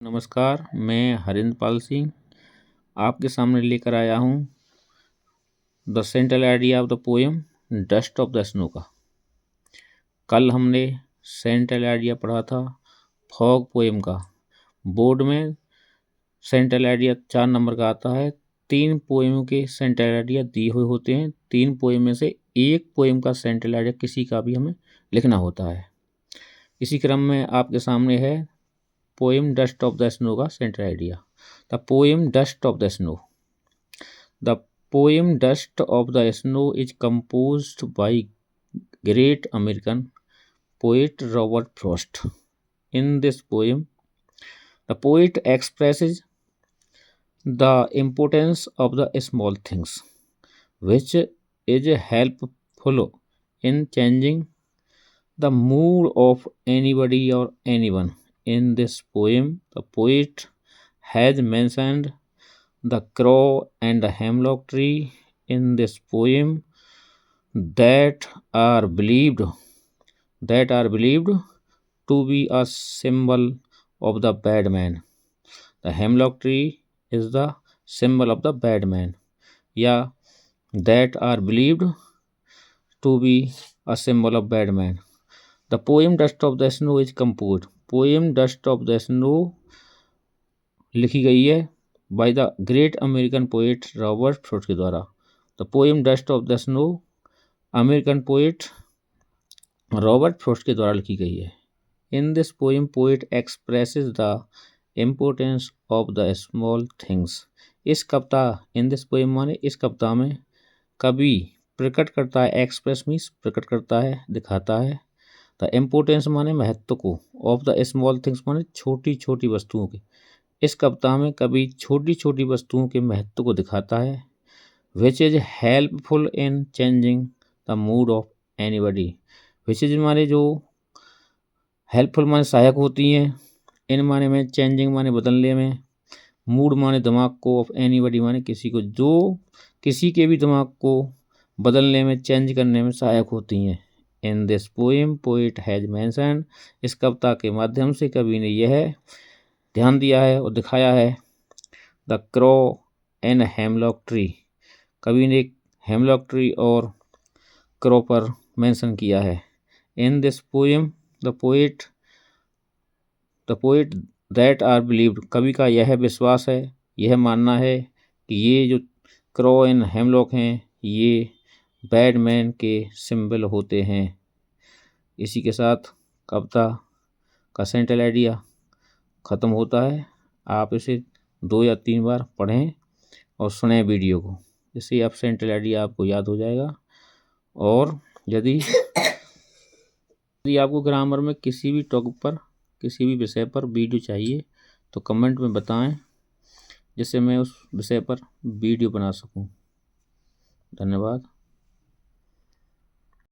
नमस्कार, मैं हरिंद्र पाल सिंह आपके सामने लेकर आया हूँ the central idea of the poem dust of the snow का। कल हमने सेंट्रल आइडिया पढ़ा था फॉग पोएम का। बोर्ड में सेंट्रल आइडिया 4 नंबर का आता है। 3 पोएमों के सेंट्रल आइडिया दिए हुए होते हैं। 3 पोएम में से एक पोएम का सेंट्रल आइडिया किसी का भी हमें लिखना होता है। इसी क्रम में आपके सामने है poem Dust of the Snow का central idea. The poem dust of the snow. The poem dust of the snow is composed by great American poet Robert Frost. In this poem, the poet expresses the importance of the small things, which is helpful in changing the mood of anybody or anyone. In this poem, the poet has mentioned the crow and the hemlock tree in this poem that are believed to be a symbol of the bad man. The hemlock tree is the symbol of the bad man. Yeah, that are believed to be a symbol of bad man. The poem Dust of the Snow is composed. Poem dust of the snow लिखी गई है by the great American poet Robert Frost के द्वारा। The poem dust of the snow American poet Robert Frost के द्वारा लिखी गई है। In this poem poet expresses the importance of the small things. इस कविता इन दिस पोएम माने इस कविता में कवि प्रकट करता है, एक्सप्रेस मीन्स प्रकट करता है, दिखाता है। द इम्पोर्टेंस माने महत्व को, ऑफ द स्मॉल थिंग्स माने छोटी छोटी वस्तुओं के। इस कविता में कभी छोटी छोटी वस्तुओं के महत्व को दिखाता है। Which is helpful in changing the mood off anybody. Which is माने जो, हेल्पफुल माने सहायक होती हैं, इन माने में चेंजिंग माने बदलने में, मूड माने दिमाग को, ऑफ एनीबडी माने किसी को, जो किसी के भी दिमाग को बदलने में, चेंज करने में सहायक होती हैं। इन this poem poet has mention. इस कविता के माध्यम से कवि ने यह ध्यान दिया है और दिखाया है the crow and hemlock tree. कवि ने हेमलॉक ट्री और क्रो पर मेंशन किया है। In this poem the poet that are believed. कवि का यह विश्वास है, यह मानना है कि ये जो क्रो एंड हेमलॉक हैं ये बैड मैन के सिंबल होते हैं। इसी के साथ कविता का सेंट्रल आइडिया ख़त्म होता है। आप इसे 2 या 3 बार पढ़ें और सुनें वीडियो को, इससे आप सेंट्रल आइडिया आपको याद हो जाएगा। और यदि आपको ग्रामर में किसी भी टॉपिक पर, किसी भी विषय पर वीडियो चाहिए तो कमेंट में बताएं, जिससे मैं उस विषय पर वीडियो बना सकूं। धन्यवाद।